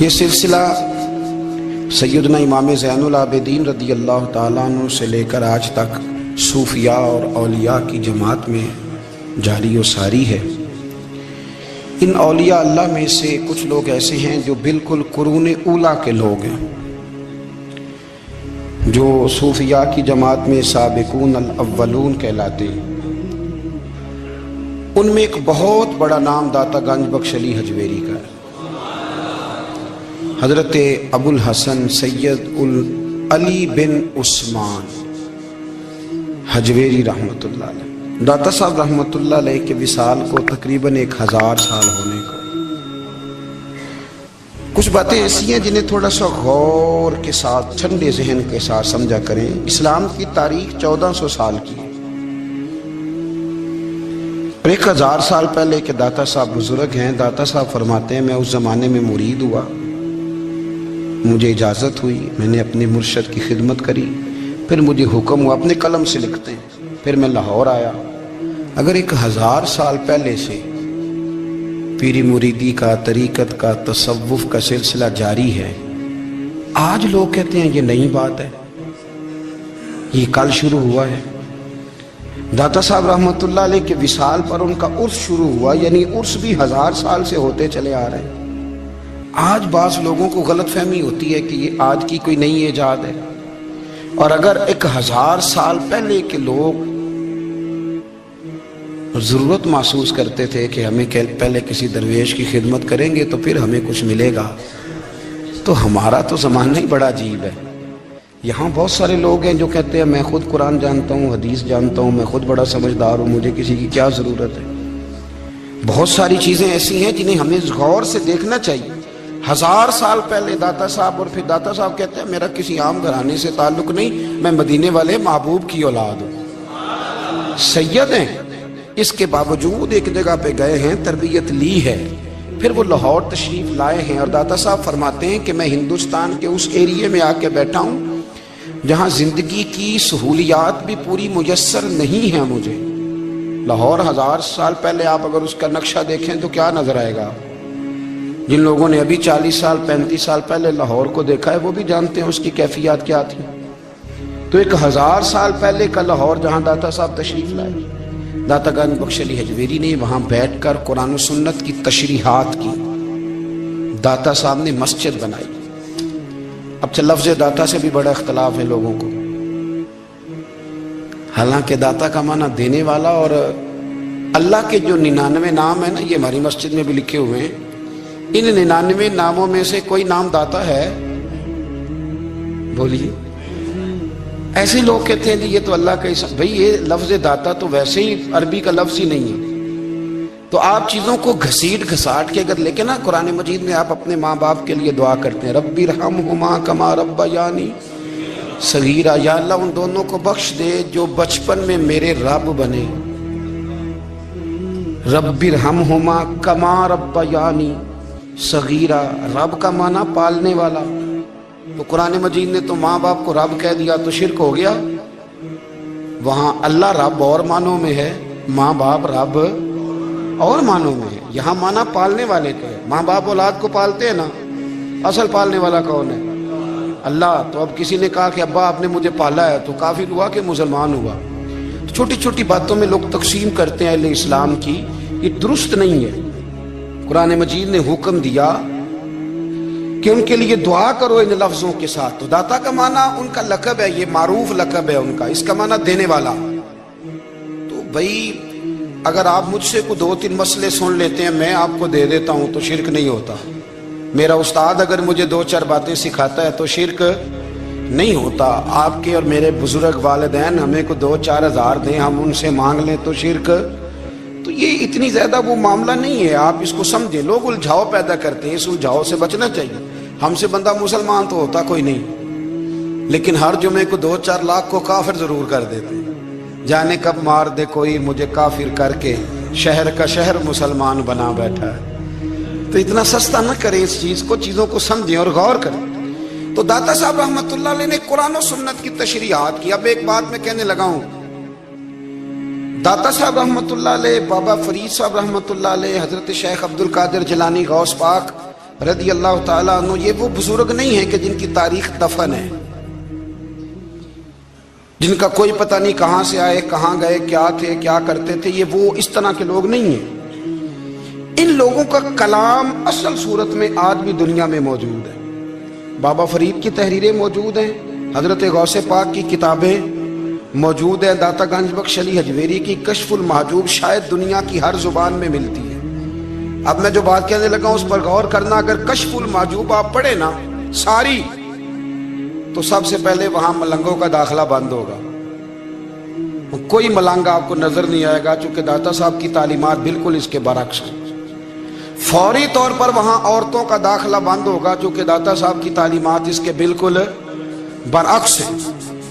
یہ سلسلہ سیدنا امام زین العابدین رضی اللہ تعالیٰ عنہ سے لے کر آج تک صوفیاء اور اولیاء کی جماعت میں جاری و ساری ہے۔ ان اولیاء اللہ میں سے کچھ لوگ ایسے ہیں جو بالکل قرون اولیٰ کے لوگ ہیں، جو صوفیاء کی جماعت میں سابقون الاولون کہلاتے ہیں۔ ان میں ایک بہت بڑا نام داتا گنج بخش علی حجویری کا ہے۔ حضرت ابو الحسن سید علی بن عثمان حجویری رحمۃ اللہ علیہ، داتا صاحب رحمۃ اللہ علیہ کے وصال کو تقریباً 1000 سال ہونے کو۔ کچھ باتیں ایسی ہیں جنہیں تھوڑا سا غور کے ساتھ، ٹھنڈے ذہن کے ساتھ سمجھا کریں۔ اسلام کی تاریخ 1400 سال کی ہے، 1000 سال پہلے کے داتا صاحب بزرگ ہیں۔ داتا صاحب فرماتے ہیں میں اس زمانے میں مرید ہوا، مجھے اجازت ہوئی، میں نے اپنے مرشد کی خدمت کری، پھر مجھے حکم ہوا، اپنے قلم سے لکھتے ہیں، پھر میں لاہور آیا۔ اگر 1000 سال پہلے سے پیری مریدی کا، طریقت کا، تصوف کا سلسلہ جاری ہے، آج لوگ کہتے ہیں یہ نئی بات ہے، یہ کل شروع ہوا ہے۔ داتا صاحب رحمۃ اللہ علیہ کے وصال پر ان کا عرس شروع ہوا، یعنی عرس بھی 1000 سال سے ہوتے چلے آ رہے ہیں۔ آج بعض لوگوں کو غلط فہمی ہوتی ہے کہ یہ آج کی کوئی نئی ایجاد ہے، اور اگر 1000 سال پہلے کے لوگ ضرورت محسوس کرتے تھے کہ ہمیں پہلے کسی درویش کی خدمت کریں گے تو پھر ہمیں کچھ ملے گا، تو ہمارا تو زمانہ ہی بڑا عجیب ہے۔ یہاں بہت سارے لوگ ہیں جو کہتے ہیں میں خود قرآن جانتا ہوں، حدیث جانتا ہوں، میں خود بڑا سمجھدار ہوں، مجھے کسی کی کیا ضرورت ہے۔ بہت ساری چیزیں ایسی ہیں جنہیں ہمیں غور سے دیکھنا چاہیے۔ 1000 سال پہلے داتا صاحب، اور پھر داتا صاحب کہتے ہیں میرا کسی عام گھرانے سے تعلق نہیں، میں مدینے والے محبوب کی اولاد ہوں، سید ہیں۔ اس کے باوجود ایک جگہ پہ گئے ہیں، تربیت لی ہے، پھر وہ لاہور تشریف لائے ہیں، اور داتا صاحب فرماتے ہیں کہ میں ہندوستان کے اس ایریے میں آ کے بیٹھا ہوں جہاں زندگی کی سہولیات بھی پوری میسر نہیں ہیں مجھے۔ لاہور 1000 سال پہلے آپ اگر اس کا نقشہ دیکھیں تو کیا نظر آئے گا؟ جن لوگوں نے ابھی 40 سال 35 سال پہلے لاہور کو دیکھا ہے وہ بھی جانتے ہیں اس کی کیفیات کیا تھی۔ تو 1000 سال پہلے کا لاہور جہاں داتا صاحب تشریف لائے، داتا گنج بخش علی حجویری نے وہاں بیٹھ کر قرآن و سنت کی تشریحات کی۔ داتا صاحب نے مسجد بنائی۔ اب لفظ داتا سے بھی بڑا اختلاف ہے لوگوں کو، حالانکہ داتا کا معنی دینے والا، اور اللہ کے جو 99 نام ہیں نا، یہ ہماری مسجد میں بھی لکھے ہوئے ہیں، ان 99 ناموں میں سے کوئی نام داتا ہے؟ بولیے۔ ایسے لوگ کہتے ہیں یہ تو اللہ کا اسم، بھئی یہ لفظ داتا تو ویسے ہی عربی کا لفظ ہی نہیں ہے۔ تو آپ چیزوں کو گھسیٹ گھساٹ کے اگر لے کے نا، قرآن مجید میں آپ اپنے ماں باپ کے لیے دعا کرتے ہیں رب ارحمہما کما ربیانی صغیرا، یا اللہ ان دونوں کو بخش دے جو بچپن میں میرے رب بنے۔ رب ارحمہما کما ربیانی صغیرا، رب کا معنی پالنے والا۔ تو قرآن مجید نے تو ماں باپ کو رب کہہ دیا تو شرک ہو گیا۔ وہاں اللہ رب اور معنوں میں ہے، ماں باپ رب اور معنوں میں ہے۔ یہاں معنی پالنے والے کا ہے۔ ماں باپ اولاد کو پالتے ہیں نا، اصل پالنے والا کون ہے؟ اللہ۔ تو اب کسی نے کہا کہ ابا آپ نے مجھے پالا ہے، تو کافر ہوا کہ مسلمان ہوا؟ تو چھوٹی چھوٹی باتوں میں لوگ تقسیم کرتے ہیں اہل اسلام کی، یہ درست نہیں ہے۔ قرآن مجید نے حکم دیا کہ ان کے لیے دعا کرو ان لفظوں کے ساتھ۔ تو داتا کا معنی ان کا لقب ہے، یہ معروف لقب ہے ان کا، اس کا معنی دینے والا۔ تو بھائی اگر آپ مجھ سے کوئی 2-3 مسئلے سن لیتے ہیں، میں آپ کو دے دیتا ہوں تو شرک نہیں ہوتا۔ میرا استاد اگر مجھے 2-4 باتیں سکھاتا ہے تو شرک نہیں ہوتا۔ آپ کے اور میرے بزرگ والدین ہمیں کو 2-4 ہزار دیں، ہم ان سے مانگ لیں تو شرک؟ تو یہ اتنی زیادہ وہ معاملہ نہیں ہے، آپ اس کو سمجھیں۔ لوگ الجھاؤ پیدا کرتے ہیں، اس الجھاؤ سے بچنا چاہیے۔ ہم سے بندہ مسلمان تو ہوتا کوئی نہیں، لیکن ہر جمعے کو 2-4 لاکھ کو کافر ضرور کر دیتے ہیں۔ جانے کب مار دے کوئی مجھے کافر کر کے، شہر کا شہر مسلمان بنا بیٹھا ہے۔ تو اتنا سستا نہ کریں اس چیز کو، چیزوں کو سمجھیں اور غور کریں۔ تو داتا صاحب رحمۃ اللہ علیہ نے قرآن و سنت کی تشریحات کی۔ اب ایک بات میں کہنے لگا ہوں، داتا صاحب رحمۃ اللہ علیہ، بابا فرید صاحب رحمۃ اللہ علیہ، حضرت شیخ عبد القادر جیلانی غوث پاک رضی اللہ تعالیٰ عنہ یہ وہ بزرگ نہیں ہیں کہ جن کی تاریخ دفن ہے، جن کا کوئی پتہ نہیں کہاں سے آئے، کہاں گئے، کیا تھے، کیا کرتے تھے، یہ وہ اس طرح کے لوگ نہیں ہیں۔ ان لوگوں کا کلام اصل صورت میں آج بھی دنیا میں موجود ہے۔ بابا فرید کی تحریریں موجود ہیں، حضرت غوث پاک کی کتابیں موجود ہیں، داتا گنج بخش علی حجویری کی کشف المحجوب شاید دنیا کی ہر زبان میں ملتی ہے۔ اب میں جو بات کہنے لگا ہوں اس پر غور کرنا، اگر کشف المحجوب آپ پڑھیں نا ساری، تو سب سے پہلے وہاں ملنگوں کا داخلہ بند ہوگا، کوئی ملنگ آپ کو نظر نہیں آئے گا، چونکہ داتا صاحب کی تعلیمات بالکل اس کے برعکس ہیں۔ فوری طور پر وہاں عورتوں کا داخلہ بند ہوگا، چونکہ داتا صاحب کی تعلیمات اس کے بالکل برعکس ہیں۔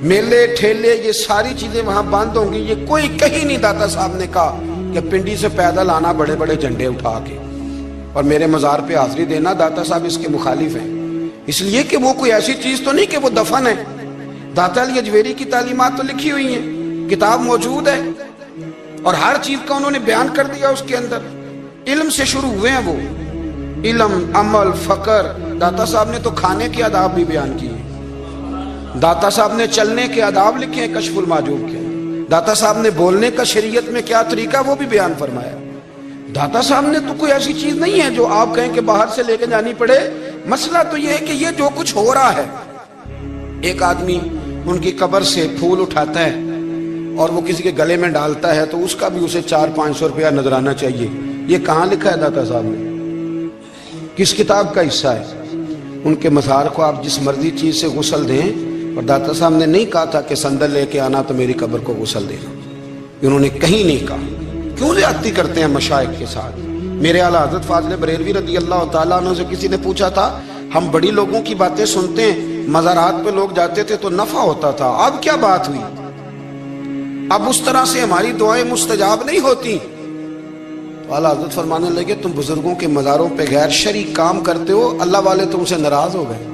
میلے ٹھیلے یہ ساری چیزیں وہاں بند ہوں گی۔ یہ کوئی کہیں نہیں داتا صاحب نے کہا کہ پنڈی سے پیدل آنا بڑے بڑے جھنڈے اٹھا کے اور میرے مزار پہ حاضری دینا، داتا صاحب اس کے مخالف ہیں، اس لیے کہ وہ کوئی ایسی چیز تو نہیں کہ وہ دفن ہے۔ داتا علی حجویری کی تعلیمات تو لکھی ہوئی ہیں، کتاب موجود ہے، اور ہر چیز کا انہوں نے بیان کر دیا اس کے اندر۔ علم سے شروع ہوئے ہیں وہ، علم، عمل، فقر۔ داتا صاحب نے تو کھانے کے آداب بھی بیان کیے، داتا صاحب نے چلنے کے آداب لکھے ہیں کشف المحجوب کے، داتا صاحب نے بولنے کا شریعت میں کیا طریقہ وہ بھی بیان فرمایا۔ داتا صاحب نے تو کوئی ایسی چیز نہیں ہے جو آپ کہیں کہ باہر سے لے کے جانی پڑے۔ مسئلہ تو یہ ہے کہ یہ جو کچھ ہو رہا ہے، ایک آدمی ان کی قبر سے پھول اٹھاتا ہے اور وہ کسی کے گلے میں ڈالتا ہے تو اس کا بھی اسے 400-500 روپیہ نذرانہ چاہیے۔ یہ کہاں لکھا ہے داتا صاحب نے؟ کس کتاب کا حصہ ہے؟ ان کے مزار کو آپ جس مرضی چیز سے غسل دیں، اور داتا صاحب نے نہیں کہا تھا کہ سندل لے کے آنا تو میری قبر کو غسل دینا، انہوں نے کہیں نہیں کہا۔ کیوں زیادتی کرتے ہیں مشائخ کے ساتھ؟ میرے اعلیٰ حضرت فاضل بریلوی رضی اللہ تعالیٰ عنہ سے کسی نے پوچھا تھا، ہم بڑی لوگوں کی باتیں سنتے ہیں، مزارات پہ لوگ جاتے تھے تو نفع ہوتا تھا، اب کیا بات ہوئی؟ اب اس طرح سے ہماری دعائیں مستجاب نہیں ہوتی۔ تو اعلیٰ حضرت فرمانے لگے، تم بزرگوں کے مزاروں پہ غیر شرعی کام کرتے ہو، اللہ والے تم سے ناراض ہو گئے،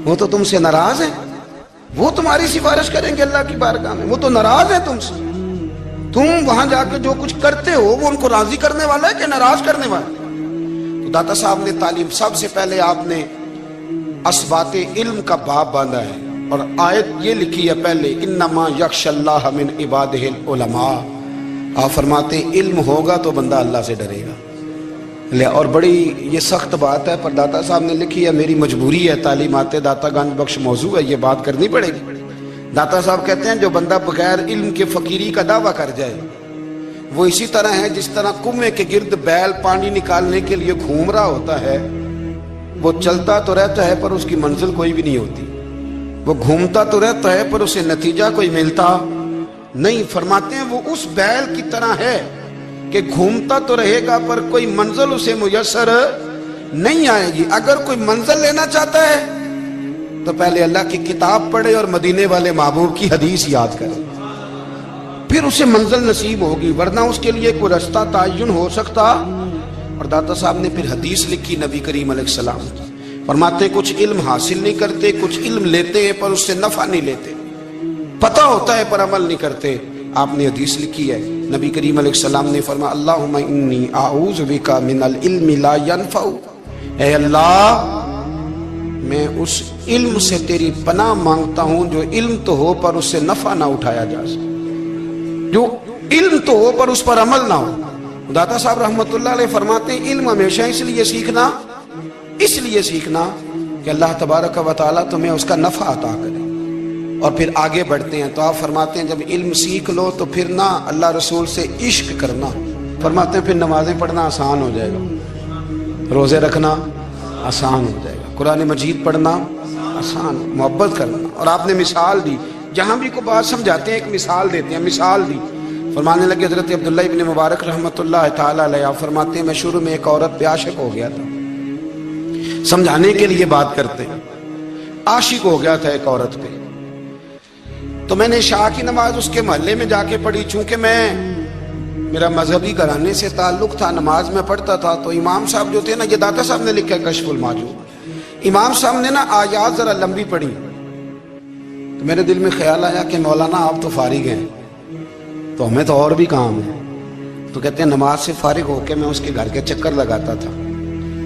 وہ تو تم سے ناراض ہیں، وہ تمہاری سفارش کریں گے اللہ کی بارگاہ میں، وہ تو ناراض ہیں تم سے۔ تم وہاں جا کے جو کچھ کرتے ہو وہ ان کو راضی کرنے والا ہے کہ ناراض کرنے والا ہے؟ تو داتا صاحب نے تعلیم، سب سے پہلے آپ نے اسبات علم کا باب باندھا ہے، اور آیت یہ لکھی ہے پہلے، انما یخشی اللہ من عبادہ العلماء۔ آپ فرماتے ہیں علم ہوگا تو بندہ اللہ سے ڈرے گا۔ اور بڑی یہ سخت بات ہے، پر داتا صاحب نے لکھی ہے، میری مجبوری ہے، تعلیمات داتا گنج بخش موضوع ہے، یہ بات کرنی پڑے گی۔ داتا صاحب کہتے ہیں جو بندہ بغیر علم کے فقیری کا دعویٰ کر جائے وہ اسی طرح ہے جس طرح کنویں کے گرد بیل پانی نکالنے کے لیے گھوم رہا ہوتا ہے، وہ چلتا تو رہتا ہے پر اس کی منزل کوئی بھی نہیں ہوتی، وہ گھومتا تو رہتا ہے پر اسے نتیجہ کوئی ملتا نہیں۔ فرماتے ہیں وہ اس بیل کی طرح ہے کہ گھومتا تو رہے گا پر کوئی منزل اسے میسر نہیں آئے گی۔ اگر کوئی منزل لینا چاہتا ہے تو پہلے اللہ کی کتاب پڑھے اور مدینے والے محبوب کی حدیث یاد کرے، پھر اسے منزل نصیب ہوگی، ورنہ اس کے لیے کوئی رستہ تعین ہو سکتا۔ اور داتا صاحب نے پھر حدیث لکھی نبی کریم علیہ السلام کی، فرماتے ہیں کچھ علم حاصل نہیں کرتے، کچھ علم لیتے ہیں پر اس سے نفع نہیں لیتے، پتہ ہوتا ہے پر عمل نہیں کرتے۔ آپ نے حدیث لکھی ہے، نبی کریم علیہ السلام نے فرمایا اللہم انی اعوذ بک من العلم لا ینفع، اے اللہ میں اس علم سے تیری پناہ مانگتا ہوں جو علم تو ہو پر اس سے نفع نہ اٹھایا جا سکے، جو علم تو ہو پر اس پر عمل نہ ہو۔ داتا صاحب رحمۃ اللہ علیہ فرماتے ہیں علم ہمیشہ اس لیے سیکھنا کہ اللہ تبارک و تعالیٰ تمہیں اس کا نفع عطا کرے۔ اور پھر آگے بڑھتے ہیں تو آپ فرماتے ہیں جب علم سیکھ لو تو پھر نہ اللہ رسول سے عشق کرنا، فرماتے ہیں پھر نمازیں پڑھنا آسان ہو جائے گا، روزے رکھنا آسان ہو جائے گا، قرآن مجید پڑھنا آسان، محبت کرنا۔ اور آپ نے مثال دی، جہاں بھی کوئی بات سمجھاتے ہیں ایک مثال دیتے ہیں، مثال دی، فرمانے لگے حضرت عبداللہ ابن مبارک رحمۃ اللہ تعالیٰ علیہ، آپ فرماتے ہیں میں شروع میں ایک عورت پہ عاشق ہو گیا تھا، سمجھانے کے لیے بات کرتے ہیں، عاشق ہو گیا تھا ایک عورت پہ، تو میں نے عشاء کی نماز اس کے محلے میں جا کے پڑھی، چونکہ میرا مذہبی گھرانے سے تعلق تھا، نماز میں پڑھتا تھا، تو امام صاحب جو تھے نا، یہ داتا صاحب نے لکھا ہے کشف المحجوب، امام صاحب نے نا آیات ذرا لمبی پڑھی، تو میرے دل میں خیال آیا کہ مولانا آپ تو فارغ ہیں تو ہمیں تو اور بھی کام ہے، تو کہتے ہیں نماز سے فارغ ہو کے میں اس کے گھر کے چکر لگاتا تھا،